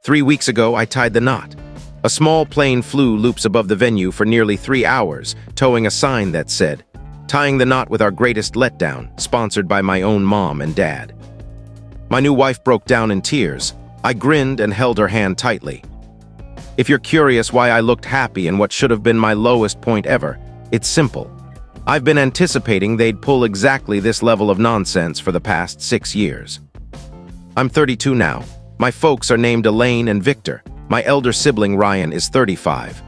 3 weeks ago, I tied the knot. A small plane flew loops above the venue for nearly 3 hours, towing a sign that said, "Tying the knot with our greatest letdown," sponsored by my own mom and dad. My new wife broke down in tears. I grinned and held her hand tightly. If you're curious why I looked happy in what should have been my lowest point ever, it's simple. I've been anticipating they'd pull exactly this level of nonsense for the past 6 years. I'm 32 now. My folks are named Elaine and Victor. My elder sibling Ryan is 35.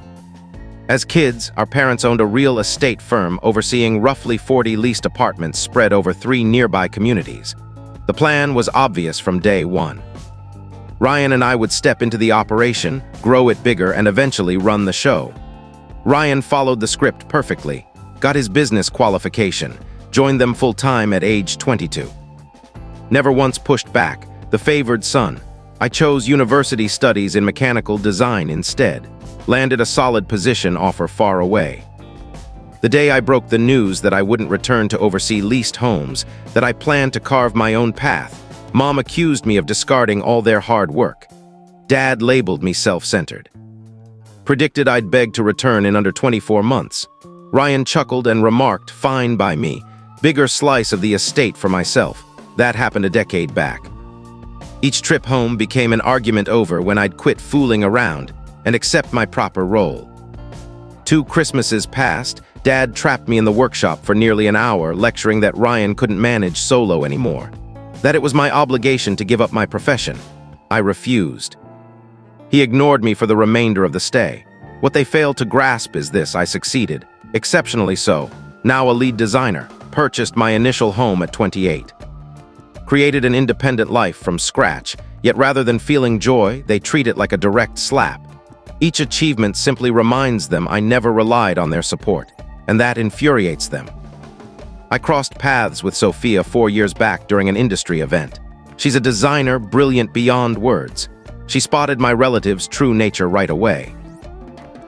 As kids, our parents owned a real estate firm overseeing roughly 40 leased apartments spread over 3 nearby communities. The plan was obvious from day one. Ryan and I would step into the operation, grow it bigger, and eventually run the show. Ryan followed the script perfectly, got his business qualification, joined them full-time at age 22. Never once pushed back, the favored son. I chose university studies in mechanical design instead, landed a solid position offer far away. The day I broke the news that I wouldn't return to oversee leased homes, that I planned to carve my own path, Mom accused me of discarding all their hard work. Dad labeled me self-centered. Predicted I'd beg to return in under 24 months. Ryan chuckled and remarked, "Fine by me. Bigger slice of the estate for myself." That happened a decade back. Each trip home became an argument over when I'd quit fooling around and accept my proper role. 2 Christmases passed. Dad trapped me in the workshop for nearly an hour, lecturing that Ryan couldn't manage solo anymore, that it was my obligation to give up my profession. I refused. He ignored me for the remainder of the stay. What they failed to grasp is this: I succeeded, exceptionally so, now a lead designer, purchased my initial home at 28. Created an independent life from scratch, yet rather than feeling joy, they treat it like a direct slap. Each achievement simply reminds them I never relied on their support, and that infuriates them. I crossed paths with Sophia 4 years back during an industry event. She's a designer brilliant beyond words. She spotted my relative's true nature right away.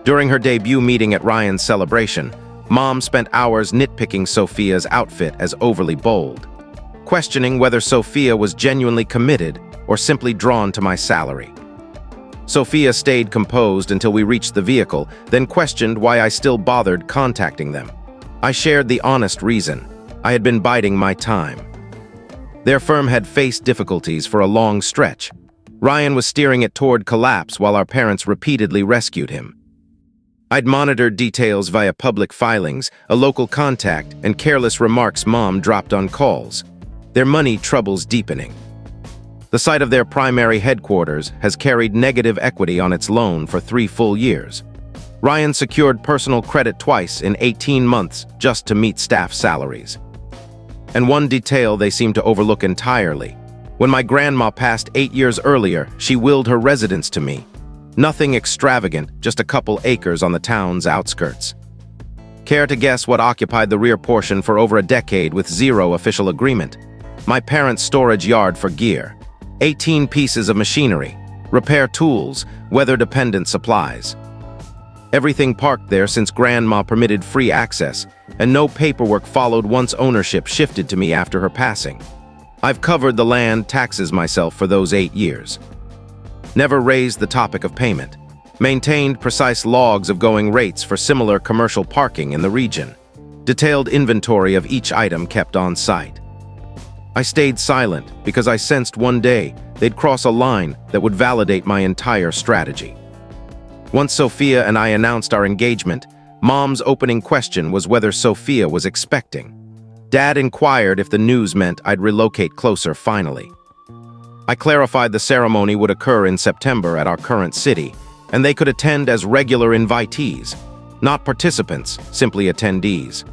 During her debut meeting at Ryan's celebration, Mom spent hours nitpicking Sophia's outfit as overly bold, questioning whether Sophia was genuinely committed or simply drawn to my salary. Sophia stayed composed until we reached the vehicle, then questioned why I still bothered contacting them. I shared the honest reason: I had been biding my time. Their firm had faced difficulties for a long stretch. Ryan was steering it toward collapse while our parents repeatedly rescued him. I'd monitored details via public filings, a local contact, and careless remarks Mom dropped on calls. Their money troubles deepening. The site of their primary headquarters has carried negative equity on its loan for 3 full years. Ryan secured personal credit twice in 18 months just to meet staff salaries. And one detail they seem to overlook entirely: when my grandma passed 8 years earlier, she willed her residence to me. Nothing extravagant, just a couple acres on the town's outskirts. Care to guess what occupied the rear portion for over a decade with zero official agreement? My parents' storage yard for gear. 18 pieces of machinery, repair tools, weather-dependent supplies. Everything parked there since Grandma permitted free access, and no paperwork followed once ownership shifted to me after her passing. I've covered the land taxes myself for those 8 years. Never raised the topic of payment. Maintained precise logs of going rates for similar commercial parking in the region. Detailed inventory of each item kept on site. I stayed silent because I sensed one day they'd cross a line that would validate my entire strategy. Once Sophia and I announced our engagement, Mom's opening question was whether Sophia was expecting. Dad inquired if the news meant I'd relocate closer finally. I clarified the ceremony would occur in September at our current city, and they could attend as regular invitees, not participants, simply attendees.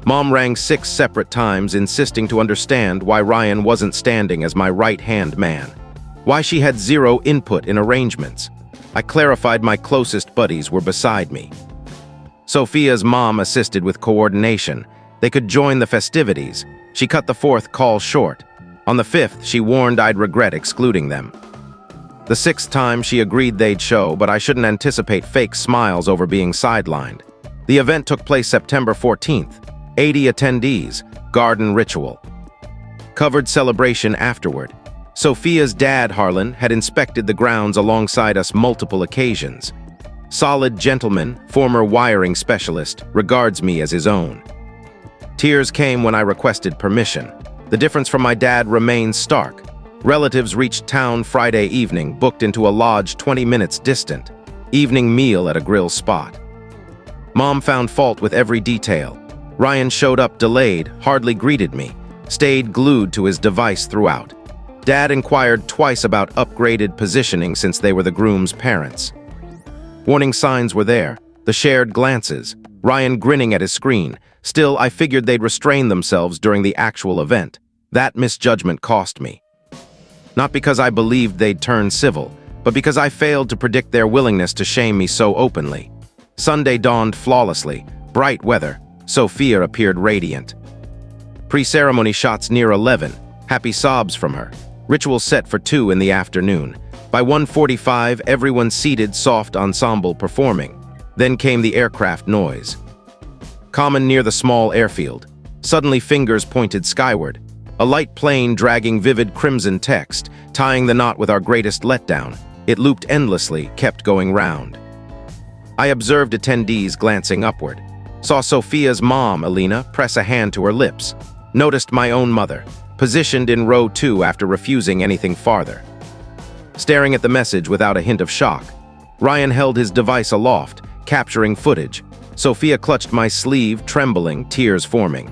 Mom rang 6 separate times, insisting to understand why Ryan wasn't standing as my right-hand man, why she had zero input in arrangements. I clarified my closest buddies were beside me. Sophia's mom assisted with coordination. They could join the festivities. She cut the 4th call short. On the 5th, she warned I'd regret excluding them. The 6th time, she agreed they'd show, but I shouldn't anticipate fake smiles over being sidelined. The event took place September 14th. 80 attendees, garden ritual. Covered celebration afterward. Sophia's dad, Harlan, had inspected the grounds alongside us multiple occasions. Solid gentleman, former wiring specialist, regards me as his own. Tears came when I requested permission. The difference from my dad remains stark. Relatives reached town Friday evening, booked into a lodge 20 minutes distant. Evening meal at a grill spot. Mom found fault with every detail. Ryan showed up delayed, hardly greeted me, stayed glued to his device throughout. Dad inquired twice about upgraded positioning since they were the groom's parents. Warning signs were there, the shared glances, Ryan grinning at his screen. Still, I figured they'd restrain themselves during the actual event. That misjudgment cost me. Not because I believed they'd turn civil, but because I failed to predict their willingness to shame me so openly. Sunday dawned flawlessly, bright weather. Sophia appeared radiant. Pre-ceremony shots near 11, happy sobs from her. Ritual set for 2 in the afternoon. By 1:45, everyone seated, soft ensemble performing. Then came the aircraft noise. Common near the small airfield. Suddenly fingers pointed skyward. A light plane dragging vivid crimson text, tying the knot with our greatest letdown. It looped endlessly, kept going round. I observed attendees glancing upward. Saw Sophia's mom, Alina, press a hand to her lips. Noticed my own mother, positioned in row 2 after refusing anything farther. Staring at the message without a hint of shock. Ryan held his device aloft, capturing footage. Sophia clutched my sleeve, trembling, tears forming.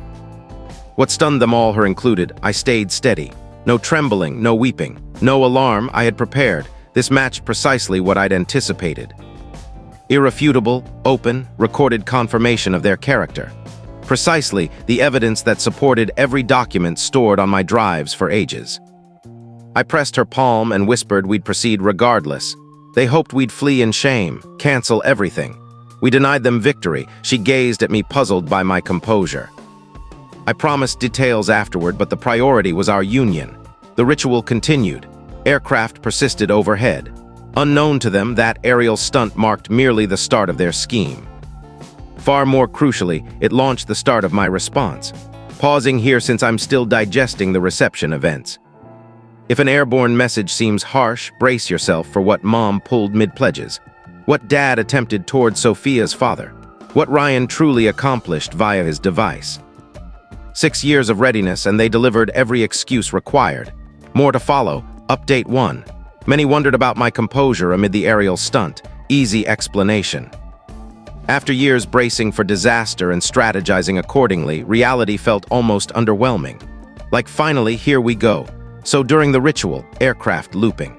What stunned them all, her included, I stayed steady. No trembling, no weeping, no alarm. I had prepared. This matched precisely what I'd anticipated. Irrefutable, open, recorded confirmation of their character. Precisely the evidence that supported every document stored on my drives for ages. I pressed her palm and whispered we'd proceed regardless. They hoped we'd flee in shame, cancel everything. We denied them victory. She gazed at me, puzzled by my composure. I promised details afterward, but the priority was our union. The ritual continued. Aircraft persisted overhead. Unknown to them, that aerial stunt marked merely the start of their scheme. Far more crucially, it launched the start of my response. Pausing here since I'm still digesting the reception events. If an airborne message seems harsh, brace yourself for what Mom pulled mid-pledges. What Dad attempted towards Sophia's father. What Ryan truly accomplished via his device. 6 years of readiness, and they delivered every excuse required. More to follow. Update 1. Many wondered about my composure amid the aerial stunt. Easy explanation. After years bracing for disaster and strategizing accordingly, reality felt almost underwhelming. Like, finally, here we go. So during the ritual, aircraft looping.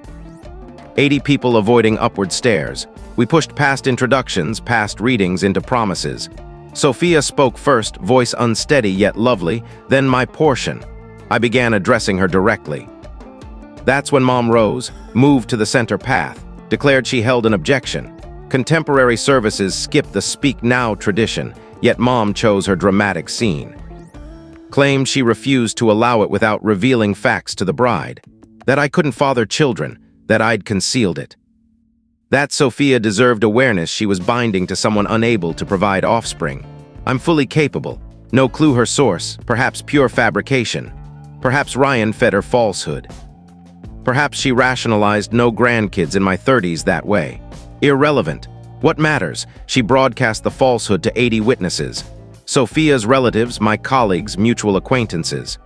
80 people avoiding upward stairs. We pushed past introductions, past readings into promises. Sophia spoke first, voice unsteady yet lovely, then my portion. I began addressing her directly. That's when Mom rose, moved to the center path, declared she held an objection. Contemporary services skipped the speak now tradition, yet Mom chose her dramatic scene. Claimed she refused to allow it without revealing facts to the bride. That I couldn't father children, that I'd concealed it. That Sophia deserved awareness she was binding to someone unable to provide offspring. I'm fully capable. No clue her source, perhaps pure fabrication. Perhaps Ryan fed her falsehood. Perhaps she rationalized no grandkids in my 30s that way. Irrelevant. What matters? She broadcast the falsehood to 80 witnesses. Sophia's relatives, my colleagues, mutual acquaintances.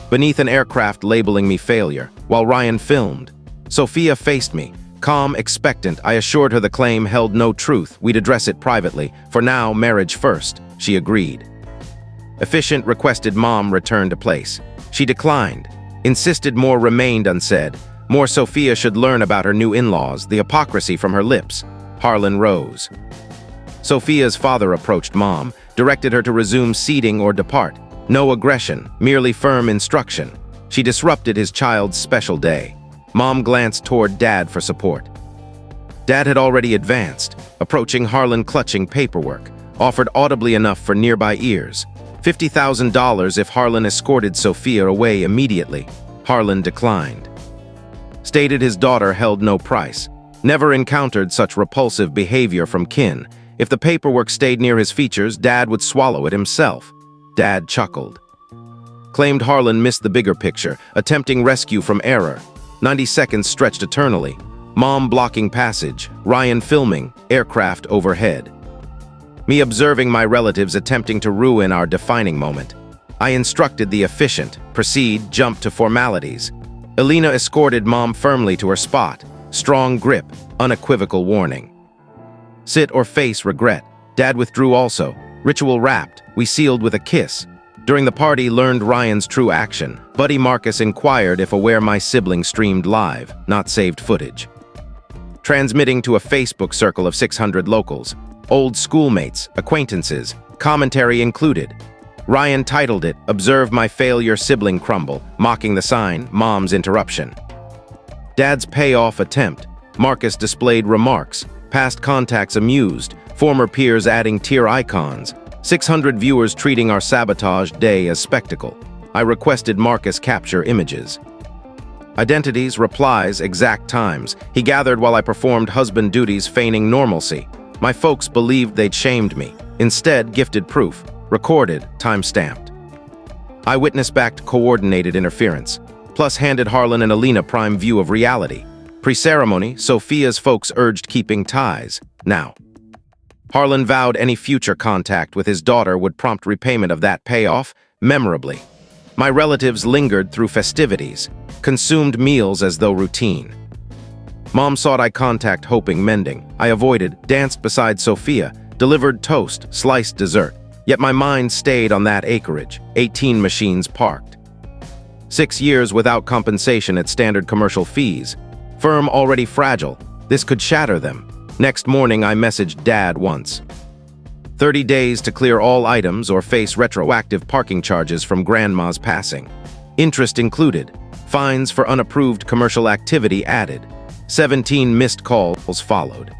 Beneath an aircraft labeling me failure, while Ryan filmed. Sophia faced me. Calm, expectant, I assured her the claim held no truth. We'd address it privately. For now, marriage first. She agreed. Efficient, requested Mom return to place. She declined. Insisted more remained unsaid. More Sophia should learn about her new in-laws, the hypocrisy from her lips. Harlan rose. Sophia's father approached Mom, directed her to resume seating or depart. No aggression, merely firm instruction. She disrupted his child's special day. Mom glanced toward Dad for support. Dad had already advanced, approaching Harlan clutching paperwork, offered audibly enough for nearby ears. $50,000 if Harlan escorted Sophia away immediately. Harlan declined. Stated his daughter held no price. Never encountered such repulsive behavior from kin. If the paperwork stayed near his features, Dad would swallow it himself. Dad chuckled. Claimed Harlan missed the bigger picture, attempting rescue from error. 90 seconds stretched eternally. Mom blocking passage, Ryan filming, aircraft overhead. Me observing my relatives attempting to ruin our defining moment. I instructed the efficient, proceed, jump to formalities. Elena escorted Mom firmly to her spot. Strong grip, unequivocal warning. Sit or face regret. Dad withdrew also. Ritual wrapped, we sealed with a kiss. During the party, learned Ryan's true action. Buddy Marcus inquired if aware my sibling streamed live, not saved footage. Transmitting to a Facebook circle of 600 locals. Old schoolmates, acquaintances, commentary included. Ryan titled it, "Observe My Failure Sibling Crumble," mocking the sign, Mom's interruption. Dad's payoff attempt. Marcus displayed remarks. Past contacts amused. Former peers adding tear icons. 600 viewers treating our sabotaged day as spectacle. I requested Marcus capture images. Identities, replies, exact times. He gathered while I performed husband duties feigning normalcy. My folks believed they'd shamed me. Instead, gifted proof. Recorded, time-stamped. Eyewitness-backed coordinated interference. Plus handed Harlan and Elena prime view of reality. Pre-ceremony, Sophia's folks urged keeping ties. Now. Harlan vowed any future contact with his daughter would prompt repayment of that payoff, memorably. My relatives lingered through festivities, consumed meals as though routine. Mom sought eye contact hoping mending. I avoided, danced beside Sophia, delivered toast, sliced dessert. Yet my mind stayed on that acreage, 18 machines parked. 6 years without compensation at standard commercial fees. Firm already fragile, this could shatter them. Next morning I messaged Dad once. 30 days to clear all items or face retroactive parking charges from Grandma's passing. Interest included. Fines for unapproved commercial activity added. 17 missed calls followed.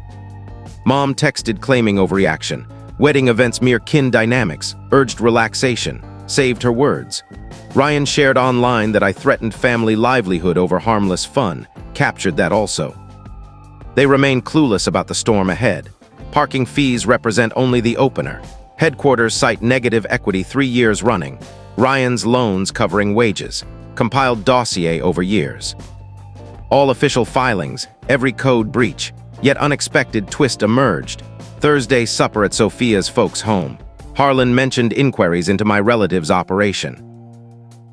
Mom texted claiming overreaction. Wedding events mere kin dynamics, urged relaxation, saved her words. Ryan shared online that I threatened family livelihood over harmless fun, captured that also. They remain clueless about the storm ahead. Parking fees represent only the opener. Headquarters cite negative equity 3 years running. Ryan's loans covering wages. Compiled dossier over years. All official filings, every code breach, yet unexpected twist emerged. Thursday supper at Sophia's folks' home. Harlan mentioned inquiries into my relative's operation.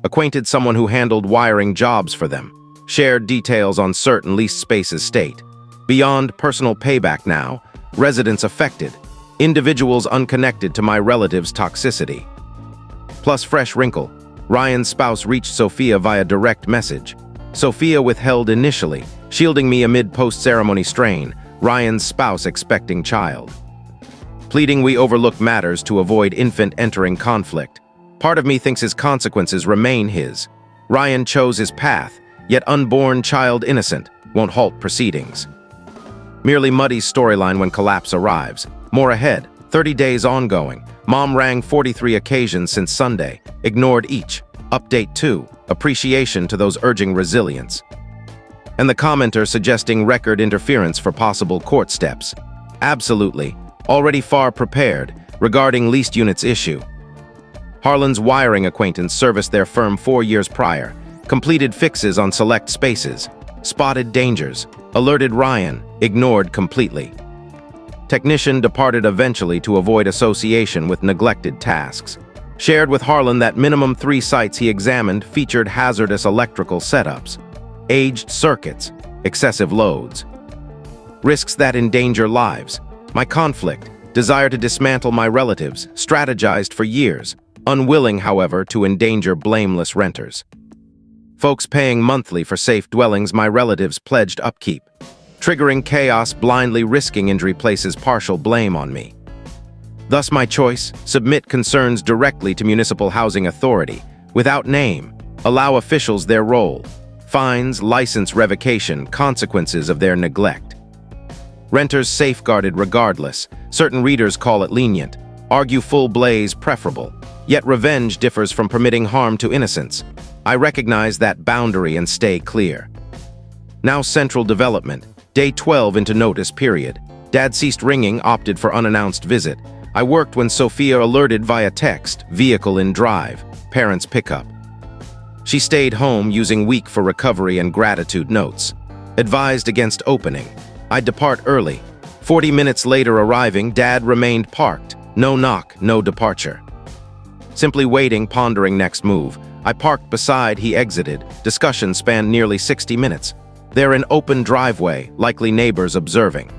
Acquainted someone who handled wiring jobs for them. Shared details on certain leased spaces state. Beyond personal payback now, residents affected. Individuals unconnected to my relative's toxicity. Plus fresh wrinkle. Ryan's spouse reached Sophia via direct message. Sophia withheld initially, shielding me amid post-ceremony strain. Ryan's spouse expecting child. Pleading we overlook matters to avoid infant entering conflict. Part of me thinks his consequences remain his. Ryan chose his path, yet unborn child innocent, won't halt proceedings. Merely muddies storyline when collapse arrives. More ahead, 30 days ongoing. Mom rang 43 occasions since Sunday, ignored each. Update 2, appreciation to those urging resilience. And the commenter suggesting record interference for possible court steps. Absolutely, already far prepared regarding leased units issue. Harlan's wiring acquaintance serviced their firm 4 years prior, completed fixes on select spaces, spotted dangers, alerted Ryan, ignored completely. Technician departed eventually to avoid association with neglected tasks. Shared with Harlan that minimum 3 sites he examined featured hazardous electrical setups, aged circuits, excessive loads. Risks that endanger lives. My conflict, desire to dismantle my relatives, strategized for years, unwilling, however, to endanger blameless renters. Folks paying monthly for safe dwellings my relatives pledged upkeep. Triggering chaos, blindly risking injury places partial blame on me. Thus my choice, submit concerns directly to Municipal Housing Authority, without name, allow officials their role. Fines, license revocation, consequences of their neglect. Renters safeguarded regardless. Certain readers call it lenient, argue full blaze preferable. Yet revenge differs from permitting harm to innocents. I recognize that boundary and stay clear. Now central development, day 12 into notice period. Dad ceased ringing, opted for unannounced visit. I worked when Sophia alerted via text, vehicle in drive, parents pickup. She stayed home using week for recovery and gratitude notes. Advised against opening. I'd depart early. 40 minutes later arriving, Dad remained parked. No knock, no departure. Simply waiting, pondering next move. I parked beside, he exited. Discussion spanned nearly 60 minutes. They're an open driveway, likely neighbors observing.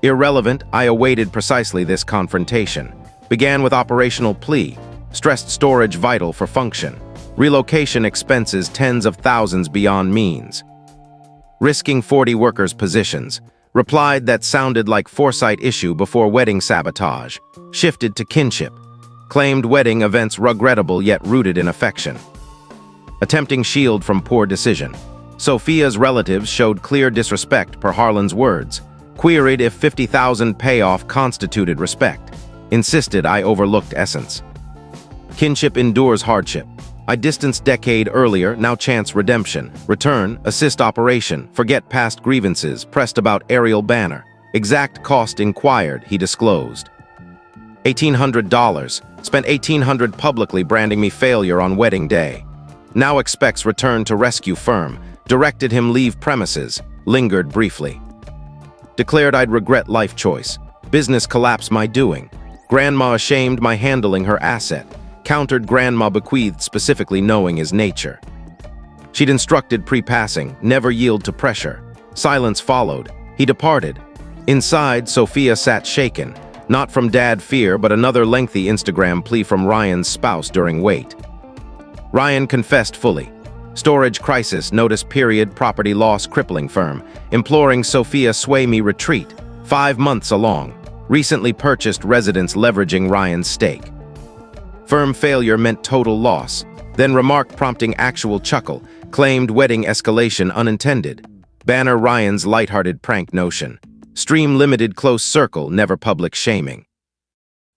Irrelevant, I awaited precisely this confrontation. Began with operational plea. Stressed storage vital for function. Relocation expenses tens of thousands beyond means. Risking 40 workers' positions. Replied that sounded like foresight issue before wedding sabotage. Shifted to kinship. Claimed wedding events regrettable yet rooted in affection. Attempting shield from poor decision. Sophia's relatives showed clear disrespect per Harlan's words. Queried if 50,000 payoff constituted respect. Insisted I overlooked essence. Kinship endures hardship. I distanced decade earlier, now chance redemption. Return, assist operation, forget past grievances, pressed about aerial banner. Exact cost inquired, he disclosed. $1,800. Spent $1,800 publicly branding me failure on wedding day. Now expects return to rescue firm. Directed him leave premises. Lingered briefly. Declared I'd regret life choice. Business collapse my doing. Grandma ashamed my handling her asset. Countered grandma bequeathed specifically knowing his nature. She'd instructed pre-passing, never yield to pressure. Silence followed. He departed. Inside, Sophia sat shaken. Not from dad fear, but another lengthy Instagram plea from Ryan's spouse during wait. Ryan confessed fully. Storage crisis, notice period, property loss, crippling firm. Imploring Sophia sway me retreat. 5 months along. Recently purchased residence leveraging Ryan's stake. Firm failure meant total loss. Then remark prompting actual chuckle. Claimed wedding escalation unintended. Banner Ryan's lighthearted prank notion. Stream limited close circle, never public shaming.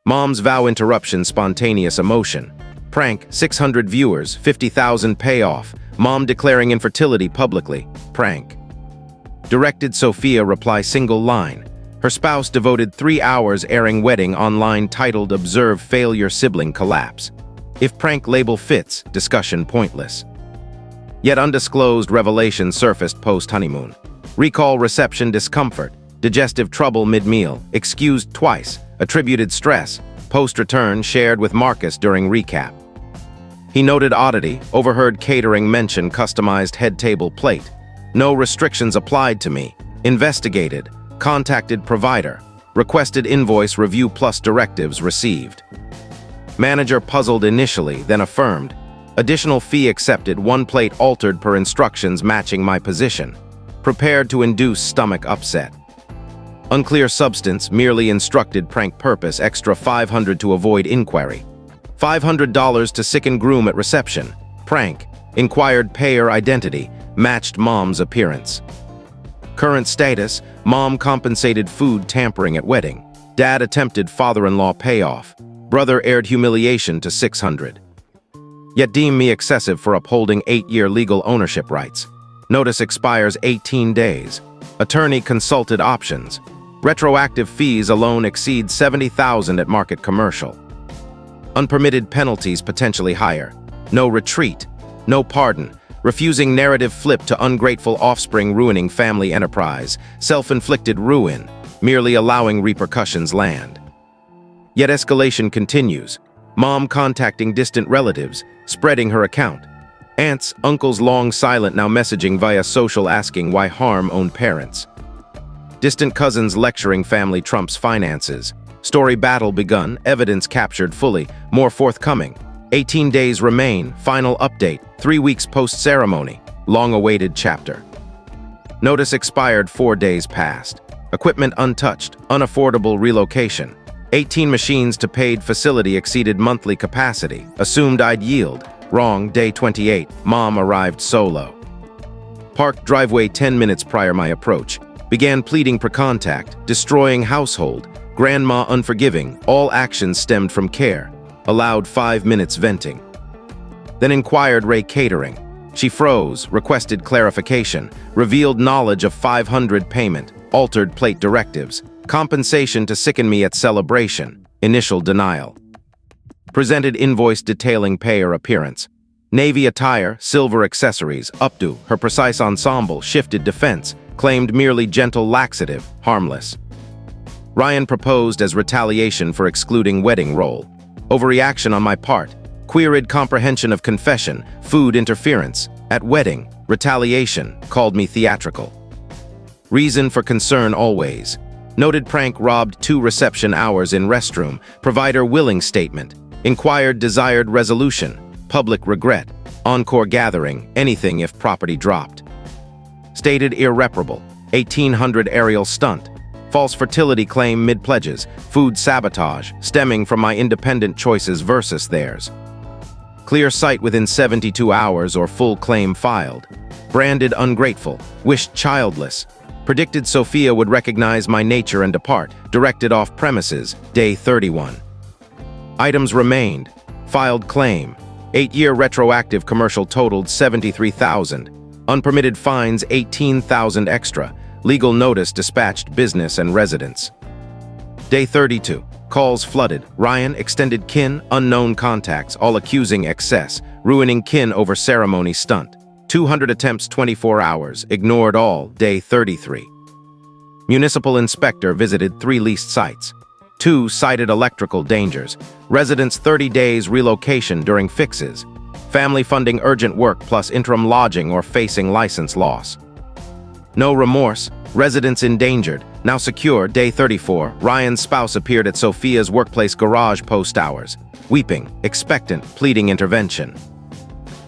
Mom's vow interruption, spontaneous emotion. Prank, 600 viewers, 50,000 payoff. Mom declaring infertility publicly. Prank. Directed Sophia reply single line. Her spouse devoted 3 hours airing wedding online titled Observe Failure Sibling Collapse. If prank label fits, discussion pointless. Yet undisclosed revelation surfaced post-honeymoon. Recall reception discomfort. Digestive trouble mid-meal, excused twice, attributed stress, post-return shared with Marcus during recap. He noted oddity, overheard catering mention customized head table plate. No restrictions applied to me. Investigated, contacted provider, requested invoice review plus directives received. Manager puzzled initially, then affirmed. Additional fee accepted, 1 plate altered per instructions matching my position. Prepared to induce stomach upset. Unclear substance, merely instructed prank purpose, extra $500 to avoid inquiry. $500 to sicken groom at reception. Prank, inquired payer identity, matched mom's appearance. Current status, mom compensated food tampering at wedding. Dad attempted father-in-law payoff. Brother aired humiliation to $600. Yet deem me excessive for upholding 8-year legal ownership rights. Notice expires 18 days. Attorney consulted options. Retroactive fees alone exceed $70,000 at market commercial. Unpermitted penalties potentially higher. No retreat. No pardon. Refusing narrative flip to ungrateful offspring ruining family enterprise. Self-inflicted ruin. Merely allowing repercussions land. Yet escalation continues. Mom contacting distant relatives, spreading her account. Aunts, uncles long silent now messaging via social asking why harm own parents. Distant cousins lecturing family trumps finances. Story battle begun, evidence captured fully, more forthcoming. 18 days remain, final update, 3 weeks post-ceremony, long-awaited chapter. Notice expired, 4 days past. Equipment untouched, unaffordable relocation. 18 machines to paid facility exceeded monthly capacity. Assumed I'd yield. Wrong, day 28, mom arrived solo. Parked driveway 10 minutes prior my approach. Began pleading per contact, destroying household. Grandma unforgiving, all actions stemmed from care. Allowed 5 minutes venting. Then inquired Ray catering. She froze, requested clarification, revealed knowledge of $500 payment, altered plate directives, compensation to sicken me at celebration, initial denial. Presented invoice detailing payer appearance. Navy attire, silver accessories, updo, her precise ensemble, shifted defense, claimed merely gentle laxative, harmless. Ryan proposed as retaliation for excluding wedding role. Overreaction on my part. Queried comprehension of confession, food interference. At wedding, retaliation, called me theatrical. Reason for concern always. Noted prank robbed 2 reception hours in restroom. Provider willing statement. Inquired desired resolution. Public regret. Encore gathering, anything if property dropped. Stated irreparable. 1800 aerial stunt. False fertility claim mid-pledges. Food sabotage, stemming from my independent choices versus theirs. Clear sight within 72 hours or full claim filed. Branded ungrateful. Wished childless. Predicted Sophia would recognize my nature and depart. Directed off premises. Day 31. Items remained. Filed claim. 8-year retroactive commercial totaled $73,000. Unpermitted fines $18,000 extra. Legal notice dispatched business and residence. Day 32. Calls flooded. Ryan, extended kin, unknown contacts, all accusing excess, ruining kin over ceremony stunt. 200 attempts 24 hours, ignored all. Day 33. Municipal inspector visited 3 leased sites. 2 cited electrical dangers. Residents 30 days relocation during fixes. Family funding urgent work plus interim lodging or facing license loss. No remorse. Residents endangered. Now secure. Day 34. Ryan's spouse appeared at Sophia's workplace garage post hours. Weeping, expectant, pleading intervention.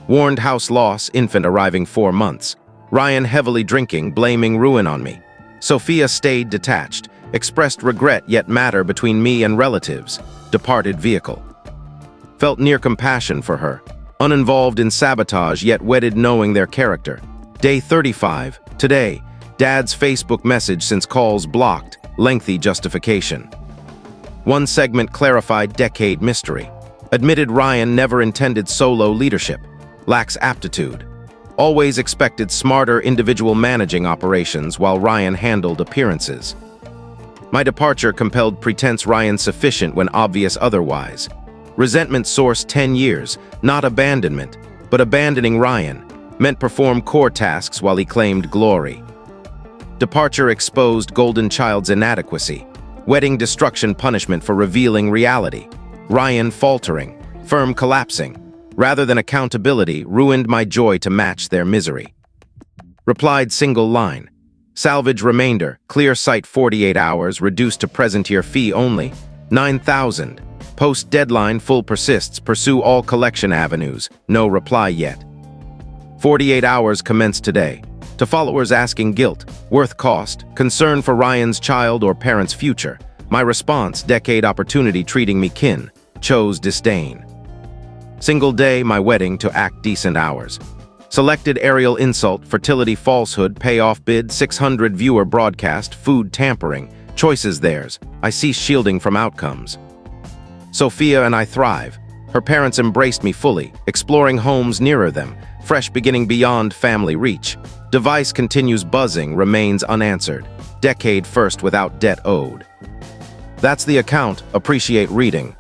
Warned house loss, infant arriving 4 months. Ryan heavily drinking, blaming ruin on me. Sophia stayed detached. Expressed regret yet matter between me and relatives. Departed vehicle. Felt near compassion for her. Uninvolved in sabotage yet wedded knowing their character. Day 35. Today. Dad's Facebook message since calls blocked. Lengthy justification. 1 segment clarified decade mystery. Admitted Ryan never intended solo leadership. Lacks aptitude. Always expected smarter individual managing operations while Ryan handled appearances. My departure compelled pretense Ryan sufficient when obvious otherwise. Resentment source 10 years, not abandonment, but abandoning Ryan, meant perform core tasks while he claimed glory. Departure exposed golden child's inadequacy. Wedding destruction punishment for revealing reality. Ryan faltering, firm collapsing. Rather than accountability, ruined my joy to match their misery. Replied single line. Salvage remainder, clear sight 48 hours, reduced to present year fee only, $9,000. Post deadline full persists, pursue all collection avenues, no reply yet. 48 hours commence today. To followers asking guilt, worth cost, concern for Ryan's child or parent's future. My response, decade opportunity treating me kin, chose disdain. Single day, my wedding to act decent hours. Selected aerial insult, fertility falsehood, payoff bid, 600 viewer broadcast, food tampering, choices theirs. I cease shielding from outcomes. Sophia and I thrive. Her parents embraced me fully, exploring homes nearer them, fresh beginning beyond family reach. Device continues buzzing, remains unanswered. Decade first without debt owed. That's the account, appreciate reading.